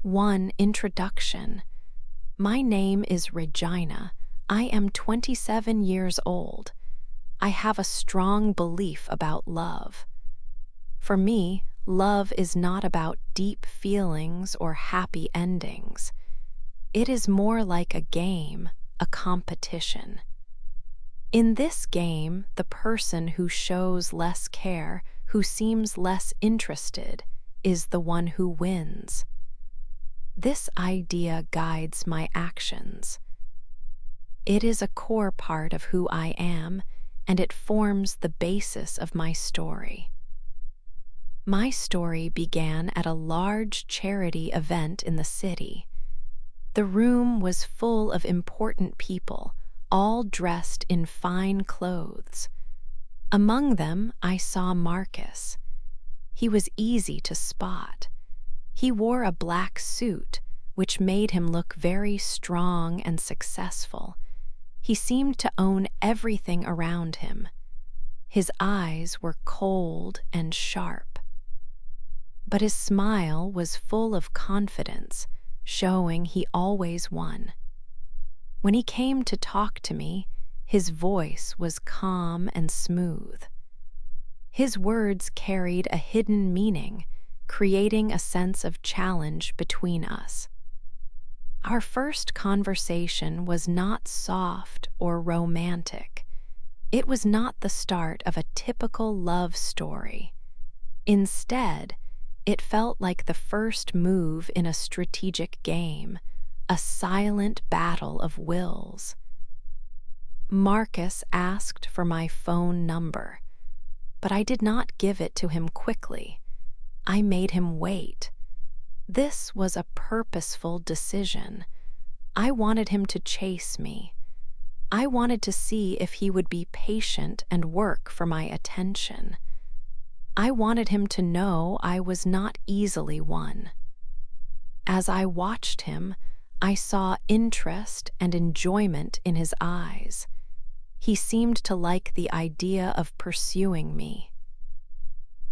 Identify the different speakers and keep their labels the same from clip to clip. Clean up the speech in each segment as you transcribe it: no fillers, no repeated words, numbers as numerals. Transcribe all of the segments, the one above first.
Speaker 1: 1. Introduction. My name is Regina. I am 27 years old. I have a strong belief about love. For me, love is not about deep feelings or happy endings. It is more like a game, a competition. In this game, the person who shows less care, who seems less interested, is the one who wins. This idea guides my actions. It is a core part of who I am, and it forms the basis of my story. My story began at a large charity event in the city. The room was full of important people, all dressed in fine clothes. Among them, I saw Marcus. He was easy to spot. He wore a black suit, which made him look very strong and successful. He seemed to own everything around him. His eyes were cold and sharp. But his smile was full of confidence, showing he always won. When he came to talk to me, his voice was calm and smooth. His words carried a hidden meaning, creating a sense of challenge between us. Our first conversation was not soft or romantic. It was not the start of a typical love story. Instead, it felt like the first move in a strategic game, a silent battle of wills. Marcus asked for my phone number, but I did not give it to him quickly. I made him wait. This was a purposeful decision. I wanted him to chase me. I wanted to see if he would be patient and work for my attention. I wanted him to know I was not easily won. As I watched him, I saw interest and enjoyment in his eyes. He seemed to like the idea of pursuing me.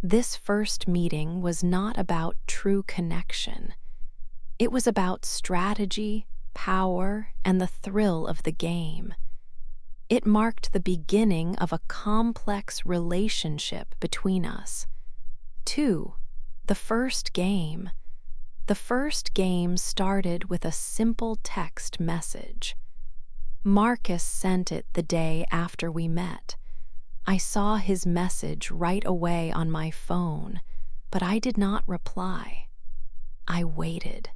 Speaker 1: This first meeting was not about true connection. It was about strategy, power, and the thrill of the game. It marked the beginning of a complex relationship between us. 2. The first game. The first game started with a simple text message. Marcus sent it the day after we met. I saw his message right away on my phone, but I did not reply. I waited.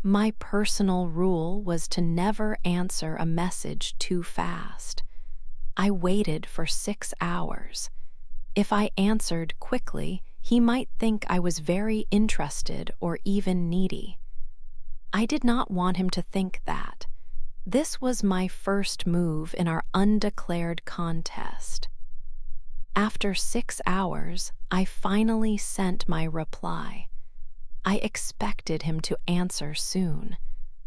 Speaker 1: My personal rule was to never answer a message too fast. I waited for 6 hours. If I answered quickly, he might think I was very interested or even needy. I did not want him to think that. This was my first move in our undeclared contest. After 6 hours, I finally sent my reply. I expected him to answer soon,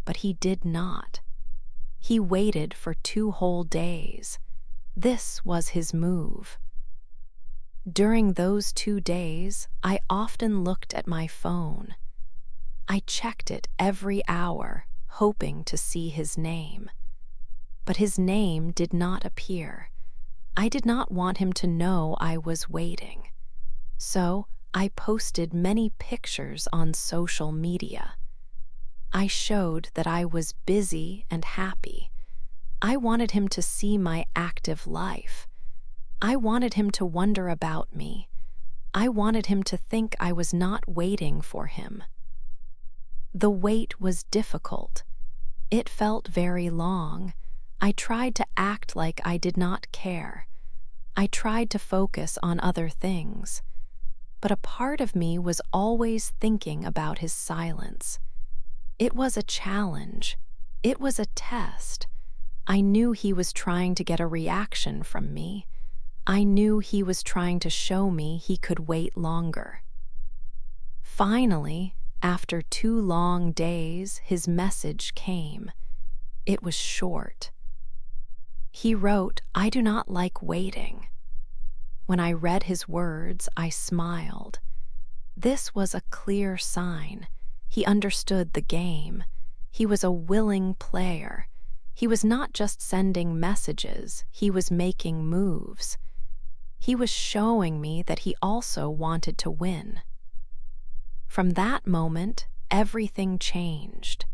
Speaker 1: but he did not. He waited for 2 whole days. This was his move. During those 2 days, I often looked at my phone. I checked it every hour, hoping to see his name. But his name did not appear. I did not want him to know I was waiting. So I posted many pictures on social media. I showed that I was busy and happy. I wanted him to see my active life. I wanted him to wonder about me. I wanted him to think I was not waiting for him. The wait was difficult. It felt very long. I tried to act like I did not care. I tried to focus on other things. But a part of me was always thinking about his silence. It was a challenge. It was a test. I knew he was trying to get a reaction from me. I knew he was trying to show me he could wait longer. Finally, after 2 long days, his message came. It was short. He wrote, "I do not like waiting." When I read his words, I smiled. This was a clear sign. He understood the game. He was a willing player. He was not just sending messages, he was making moves. He was showing me that he also wanted to win. From that moment, everything changed.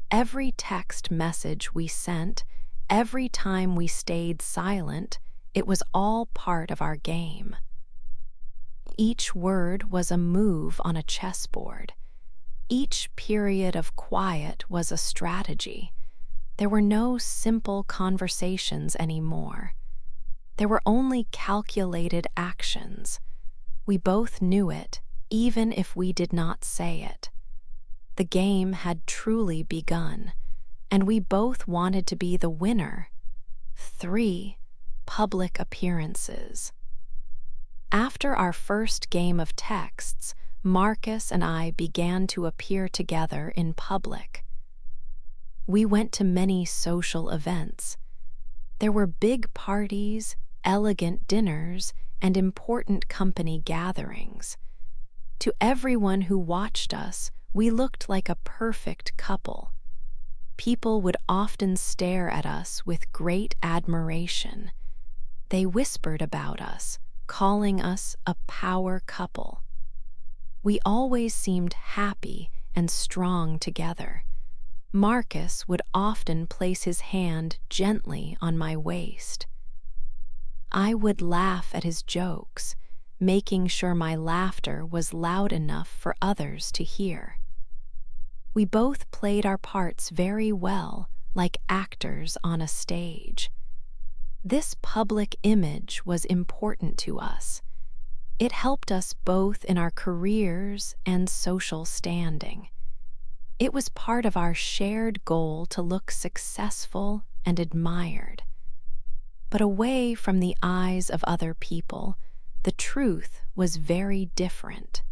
Speaker 1: Every text message we sent, every time we stayed silent, it was all part of our game. Each word was a move on a chessboard. Each period of quiet was a strategy. There were no simple conversations anymore. There were only calculated actions. We both knew it, even if we did not say it. The game had truly begun, and we both wanted to be the winner. 3 public appearances. After our first game of texts, Marcus and I began to appear together in public. We went to many social events. There were big parties, elegant dinners, and important company gatherings. To everyone who watched us, we looked like a perfect couple. People would often stare at us with great admiration. They whispered about us, calling us a power couple. We always seemed happy and strong together. Marcus would often place his hand gently on my waist. I would laugh at his jokes, making sure my laughter was loud enough for others to hear. We both played our parts very well, like actors on a stage. This public image was important to us. It helped us both in our careers and social standing. It was part of our shared goal to look successful and admired. But away from the eyes of other people, the truth was very different.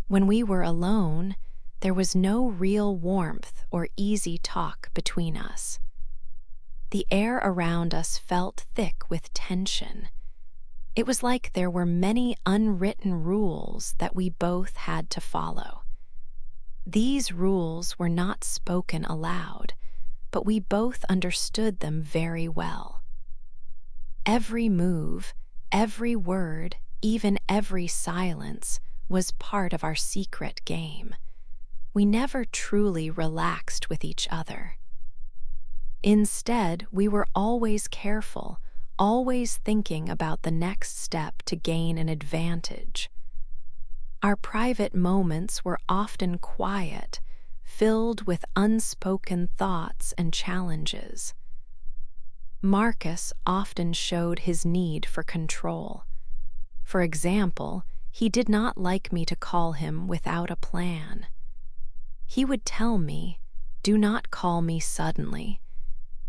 Speaker 1: When we were alone, there was no real warmth or easy talk between us. The air around us felt thick with tension. It was like there were many unwritten rules that we both had to follow. These rules were not spoken aloud, but we both understood them very well. Every move, every word, even every silence, was part of our secret game. We never truly relaxed with each other. Instead, we were always careful, always thinking about the next step to gain an advantage. Our private moments were often quiet, filled with unspoken thoughts and challenges. Marcus often showed his need for control. For example, he did not like me to call him without a plan. He would tell me, "Do not call me suddenly.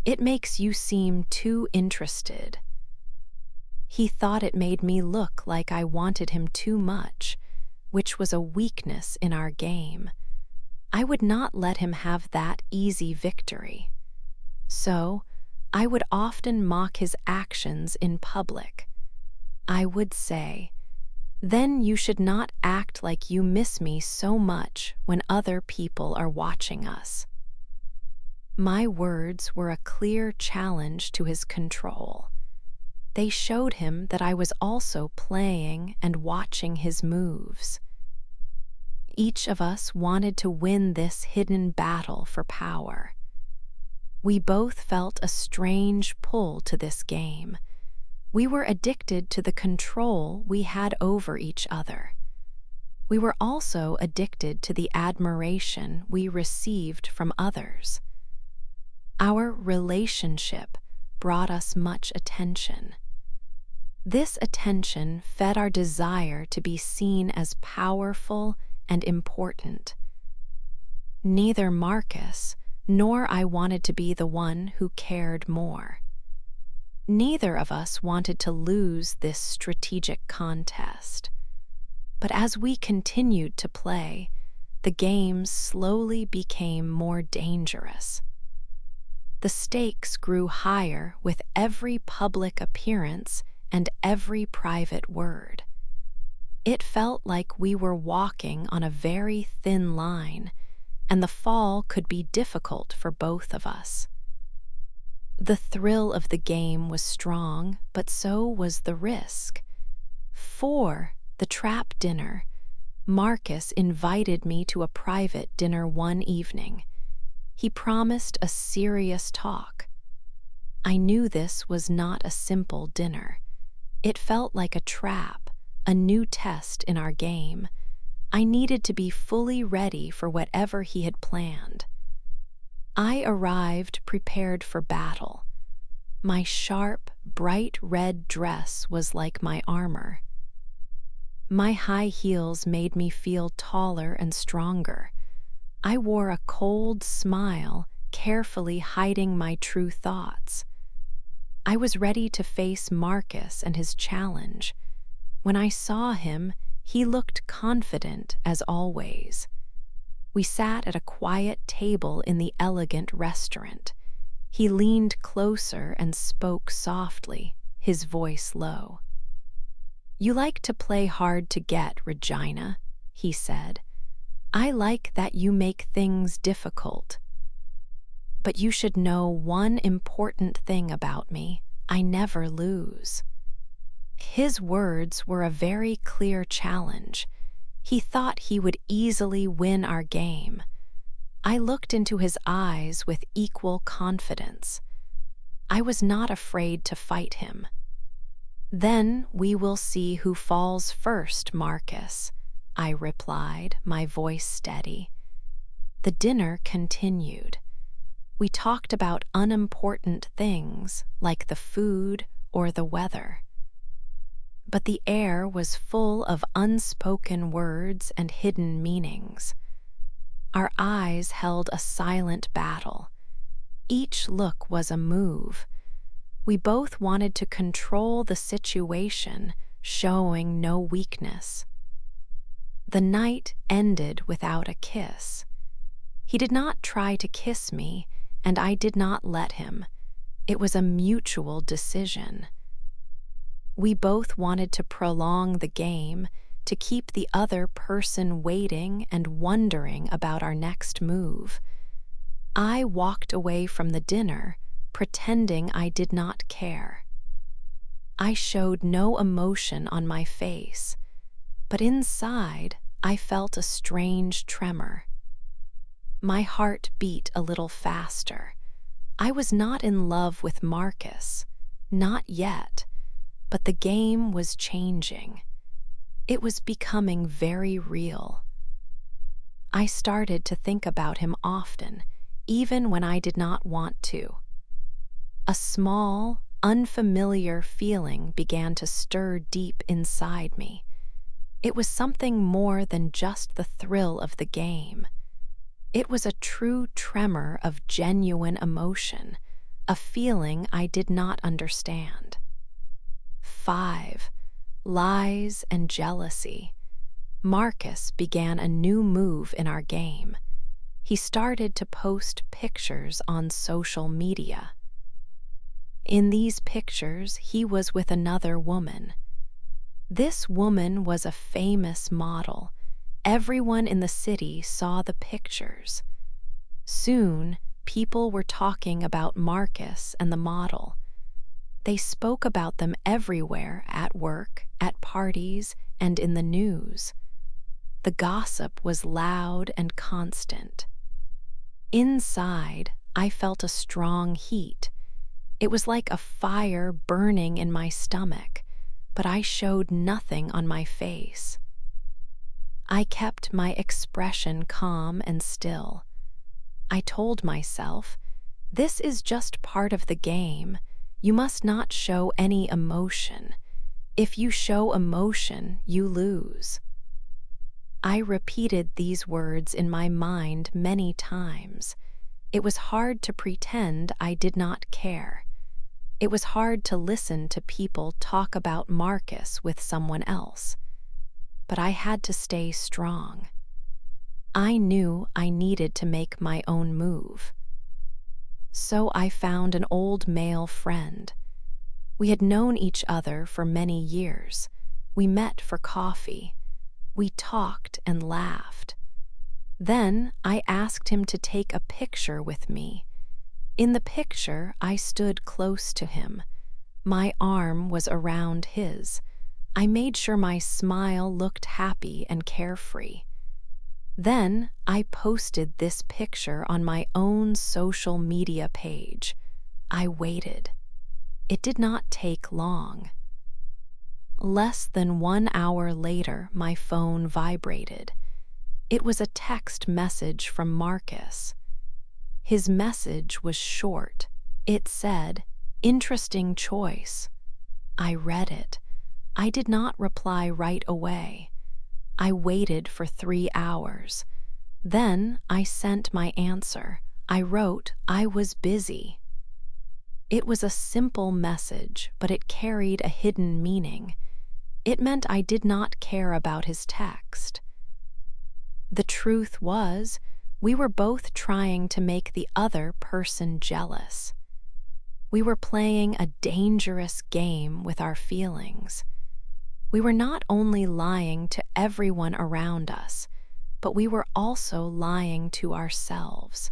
Speaker 1: It makes you seem too interested." He thought it made me look like I wanted him too much, which was a weakness in our game. I would not let him have that easy victory. So, I would often mock his actions in public. I would say, "Then you should not act like you miss me so much when other people are watching us." My words were a clear challenge to his control. They showed him that I was also playing and watching his moves. Each of us wanted to win this hidden battle for power. We both felt a strange pull to this game. We were addicted to the control we had over each other. We were also addicted to the admiration we received from others. Our relationship brought us much attention. This attention fed our desire to be seen as powerful and important. Neither Marcus nor I wanted to be the one who cared more. Neither of us wanted to lose this strategic contest. But as we continued to play, the game slowly became more dangerous. The stakes grew higher with every public appearance and every private word. It felt like we were walking on a very thin line, and the fall could be difficult for both of us. The thrill of the game was strong, but so was the risk. For the trap dinner, Marcus invited me to a private dinner one evening. He promised a serious talk. I knew this was not a simple dinner. It felt like a trap, a new test in our game. I needed to be fully ready for whatever he had planned. I arrived prepared for battle. My sharp, bright red dress was like my armor. My high heels made me feel taller and stronger. I wore a cold smile, carefully hiding my true thoughts. I was ready to face Marcus and his challenge. When I saw him, he looked confident as always. We sat at a quiet table in the elegant restaurant. He leaned closer and spoke softly, his voice low. "You like to play hard to get, Regina," he said. "I like that you make things difficult. But you should know one important thing about me. I never lose." His words were a very clear challenge. He thought he would easily win our game. I looked into his eyes with equal confidence. I was not afraid to fight him. "Then we will see who falls first, Marcus," I replied, my voice steady. The dinner continued. We talked about unimportant things like the food or the weather. But the air was full of unspoken words and hidden meanings. Our eyes held a silent battle. Each look was a move. We both wanted to control the situation, showing no weakness. The night ended without a kiss. He did not try to kiss me, and I did not let him. It was a mutual decision. We both wanted to prolong the game, to keep the other person waiting and wondering about our next move. I walked away from the dinner, pretending I did not care. I showed no emotion on my face, but inside I felt a strange tremor. My heart beat a little faster. I was not in love with Marcus, not yet, but the game was changing. It was becoming very real. I started to think about him often, even when I did not want to. A small, unfamiliar feeling began to stir deep inside me. It was something more than just the thrill of the game. It was a true tremor of genuine emotion, a feeling I did not understand. 5. Lies and jealousy. Marcus began a new move in our game. He started to post pictures on social media. In these pictures, he was with another woman. This woman was a famous model. Everyone in the city saw the pictures. Soon, people were talking about Marcus and the model. They spoke about them everywhere, at work, at parties, and in the news. The gossip was loud and constant. Inside, I felt a strong heat. It was like a fire burning in my stomach, but I showed nothing on my face. I kept my expression calm and still. I told myself, this is just part of the game. You must not show any emotion. If you show emotion, you lose. I repeated these words in my mind many times. It was hard to pretend I did not care. It was hard to listen to people talk about Marcus with someone else. But I had to stay strong. I knew I needed to make my own move. So I found an old male friend. We had known each other for many years. We met for coffee. We talked and laughed. Then I asked him to take a picture with me. In the picture, I stood close to him. My arm was around his. I made sure my smile looked happy and carefree. Then I posted this picture on my own social media page. I waited. It did not take long. Less than 1 hour later, my phone vibrated. It was a text message from Marcus. His message was short. It said, "Interesting choice." I read it. I did not reply right away. I waited for 3 hours. Then I sent my answer. I wrote, "I was busy." It was a simple message, but it carried a hidden meaning. It meant I did not care about his text. The truth was, we were both trying to make the other person jealous. We were playing a dangerous game with our feelings. We were not only lying to everyone around us, but we were also lying to ourselves.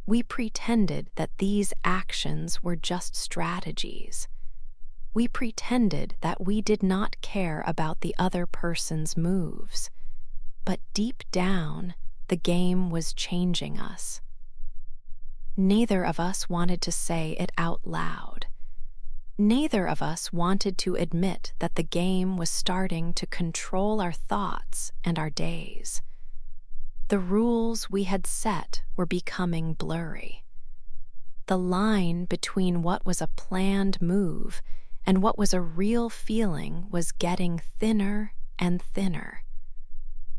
Speaker 1: We pretended that these actions were just strategies. We pretended that we did not care about the other person's moves. But deep down, the game was changing us. Neither of us wanted to say it out loud. Neither of us wanted to admit that the game was starting to control our thoughts and our days. The rules we had set were becoming blurry. The line between what was a planned move and what was a real feeling was getting thinner and thinner.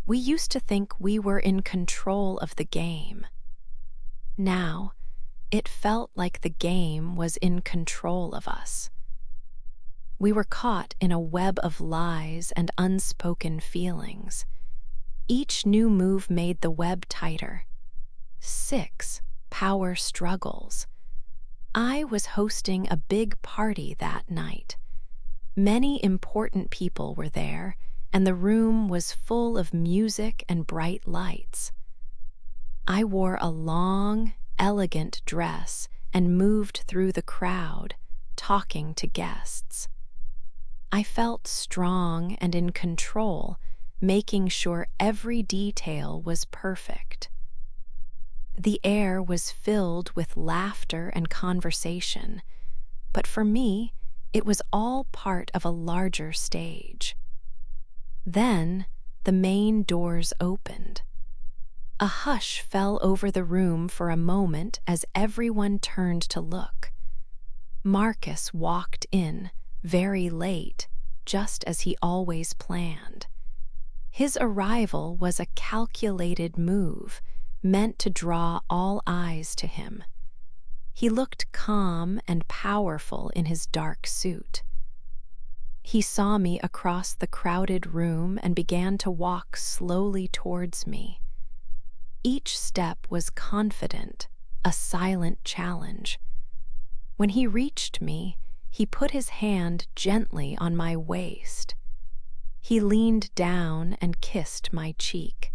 Speaker 1: We used to think we were in control of the game. Now, it felt like the game was in control of us. We were caught in a web of lies and unspoken feelings. Each new move made the web tighter. 6 power struggles. I was hosting a big party that night. Many important people were there, and the room was full of music and bright lights. I wore a long, elegant dress and moved through the crowd, talking to guests. I felt strong and in control, making sure every detail was perfect. The air was filled with laughter and conversation, but for me, it was all part of a larger stage. Then, the main doors opened. A hush fell over the room for a moment as everyone turned to look. Marcus walked in, very late, just as he always planned. His arrival was a calculated move, meant to draw all eyes to him. He looked calm and powerful in his dark suit. He saw me across the crowded room and began to walk slowly towards me. Each step was confident, a silent challenge. When he reached me, he put his hand gently on my waist. He leaned down and kissed my cheek.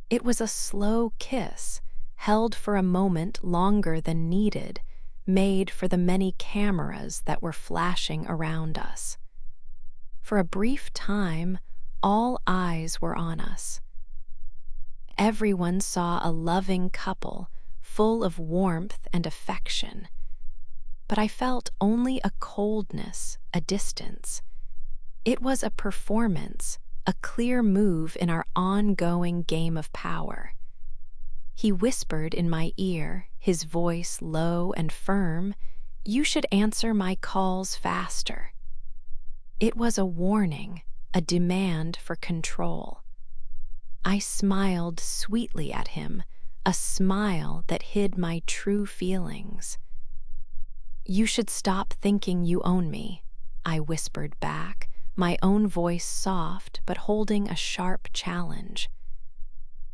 Speaker 1: It was a slow kiss, held for a moment longer than needed, made for the many cameras that were flashing around us. For a brief time, all eyes were on us. Everyone saw a loving couple, full of warmth and affection. But I felt only a coldness, a distance. It was a performance, a clear move in our ongoing game of power. He whispered in my ear, his voice low and firm, "You should answer my calls faster." It was a warning, a demand for control. I smiled sweetly at him, a smile that hid my true feelings. "You should stop thinking you own me," I whispered back, my own voice soft but holding a sharp challenge.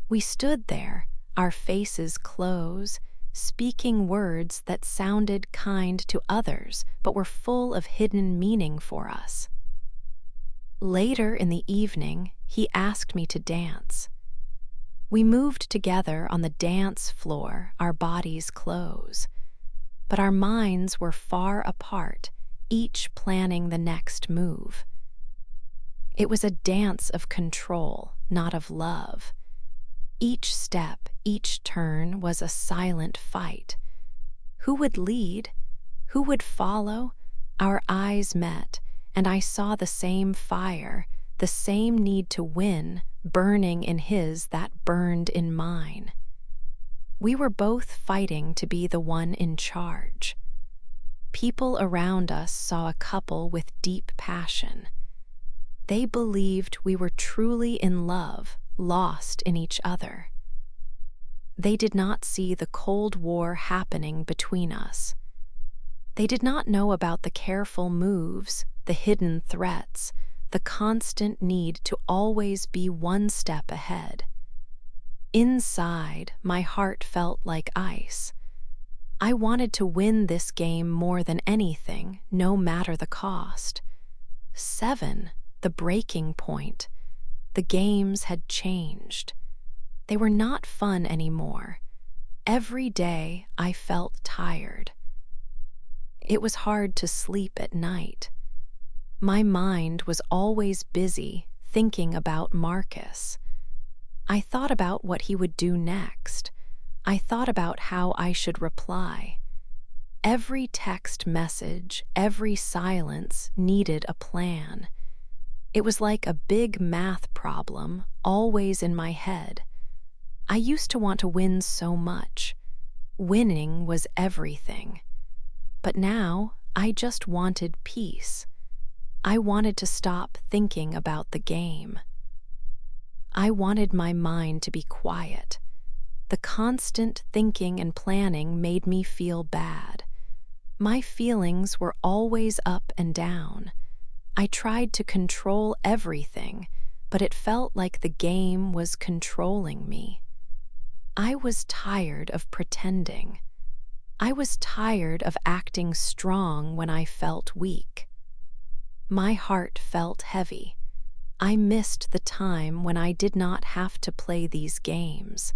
Speaker 1: We stood there, our faces close, speaking words that sounded kind to others but were full of hidden meaning for us. Later in the evening, he asked me to dance. We moved together on the dance floor, our bodies close, but our minds were far apart, each planning the next move. It was a dance of control, not of love. Each step, each turn was a silent fight. Who would lead? Who would follow? Our eyes met, and I saw the same fire, the same need to win, burning in his that burned in mine. We were both fighting to be the one in charge. People around us saw a couple with deep passion. They believed we were truly in love, lost in each other. They did not see the Cold War happening between us. They did not know about the careful moves, the hidden threats, the constant need to always be one step ahead. Inside, my heart felt like ice. I wanted to win this game more than anything, no matter the cost. 7, the breaking point. The games had changed. They were not fun anymore. Every day I felt tired. It was hard to sleep at night. My mind was always busy thinking about Marcus. I thought about what he would do next. I thought about how I should reply. Every text message, every silence needed a plan. It was like a big math problem, always in my head. I used to want to win so much. Winning was everything. But now, I just wanted peace. I wanted to stop thinking about the game. I wanted my mind to be quiet. The constant thinking and planning made me feel bad. My feelings were always up and down. I tried to control everything, but it felt like the game was controlling me. I was tired of pretending. I was tired of acting strong when I felt weak. My heart felt heavy. I missed the time when I did not have to play these games.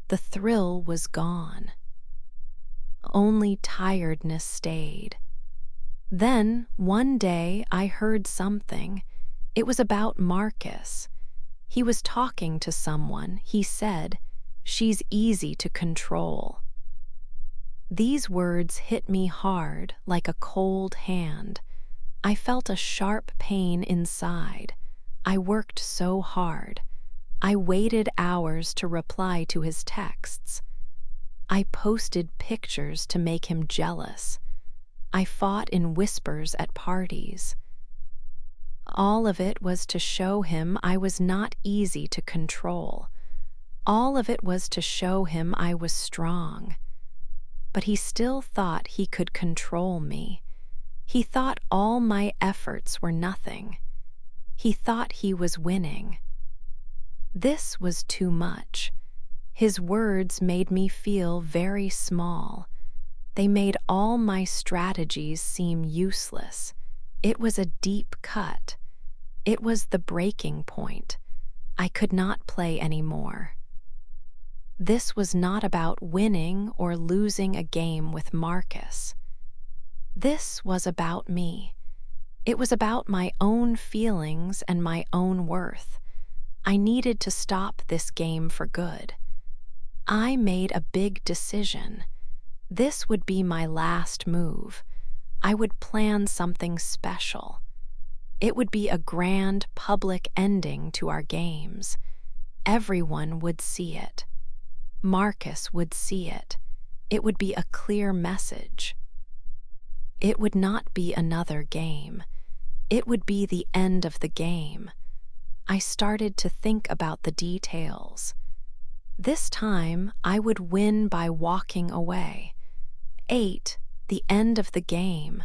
Speaker 1: The thrill was gone. Only tiredness stayed. Then, one day, I heard something. It was about Marcus. He was talking to someone. He said, "She's easy to control." These words hit me hard, like a cold hand. I felt a sharp pain inside. I worked so hard. I waited hours to reply to his texts. I posted pictures to make him jealous. I fought in whispers at parties. All of it was to show him I was not easy to control. All of it was to show him I was strong. But he still thought he could control me. He thought all my efforts were nothing. He thought he was winning. This was too much. His words made me feel very small. They made all my strategies seem useless. It was a deep cut. It was the breaking point. I could not play anymore. This was not about winning or losing a game with Marcus. This was about me. It was about my own feelings and my own worth. I needed to stop this game for good. I made a big decision. This would be my last move. I would plan something special. It would be a grand public ending to our games. Everyone would see it. Marcus would see it. It would be a clear message. It would not be another game. It would be the end of the game. I started to think about the details. This time, I would win by walking away. 8, the end of the game.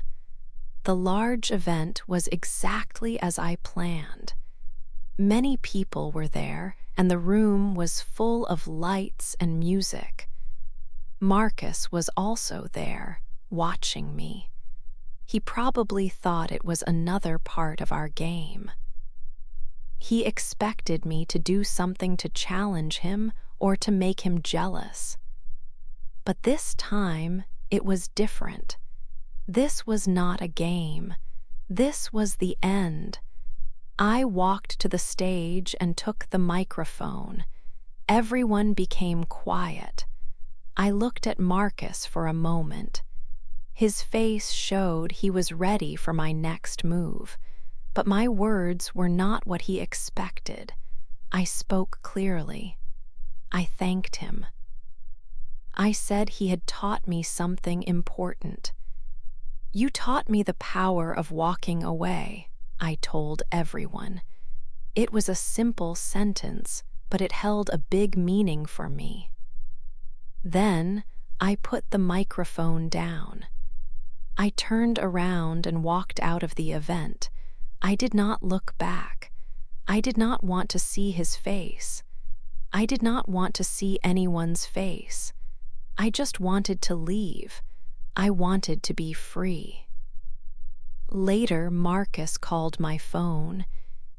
Speaker 1: The large event was exactly as I planned. Many people were there, and the room was full of lights and music. Marcus was also there, watching me. He probably thought it was another part of our game. He expected me to do something to challenge him or to make him jealous. But this time, it was different. This was not a game. This was the end. I walked to the stage and took the microphone. Everyone became quiet. I looked at Marcus for a moment. His face showed he was ready for my next move, but my words were not what he expected. I spoke clearly. I thanked him. I said he had taught me something important. "You taught me the power of walking away," I told everyone. It was a simple sentence, but it held a big meaning for me. Then I put the microphone down. I turned around and walked out of the event. I did not look back. I did not want to see his face. I did not want to see anyone's face. I just wanted to leave. I wanted to be free. Later, Marcus called my phone.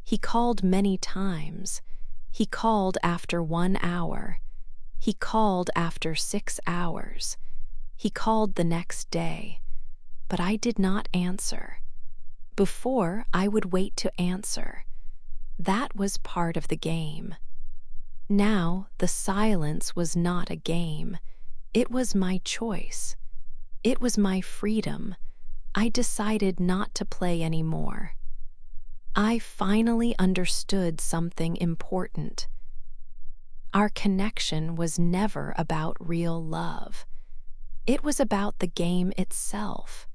Speaker 1: He called many times. He called after 1 hour. He called after 6 hours. He called the next day. But I did not answer. Before, I would wait to answer. That was part of the game. Now, the silence was not a game. It was my choice. It was my freedom. I decided not to play anymore. I finally understood something important. Our connection was never about real love. It was about the game itself.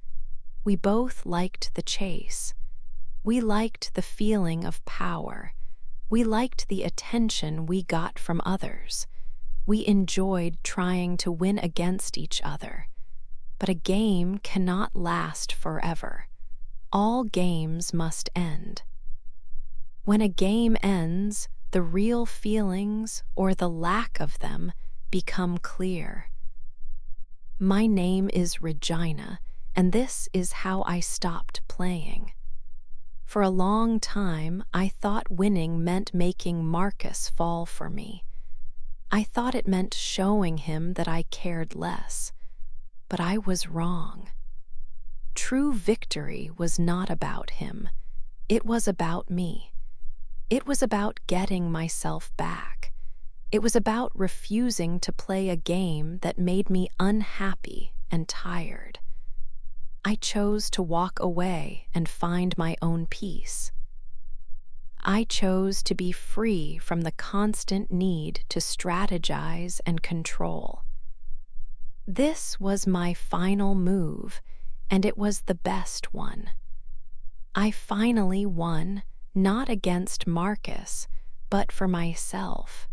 Speaker 1: We both liked the chase. We liked the feeling of power. We liked the attention we got from others. We enjoyed trying to win against each other. But a game cannot last forever. All games must end. When a game ends, the real feelings, or the lack of them, become clear. My name is Regina, and this is how I stopped playing. For a long time, I thought winning meant making Marcus fall for me. I thought it meant showing him that I cared less. But I was wrong. True victory was not about him. It was about me. It was about getting myself back. It was about refusing to play a game that made me unhappy and tired. I chose to walk away and find my own peace. I chose to be free from the constant need to strategize and control. This was my final move, and it was the best one. I finally won, not against Marcus, but for myself.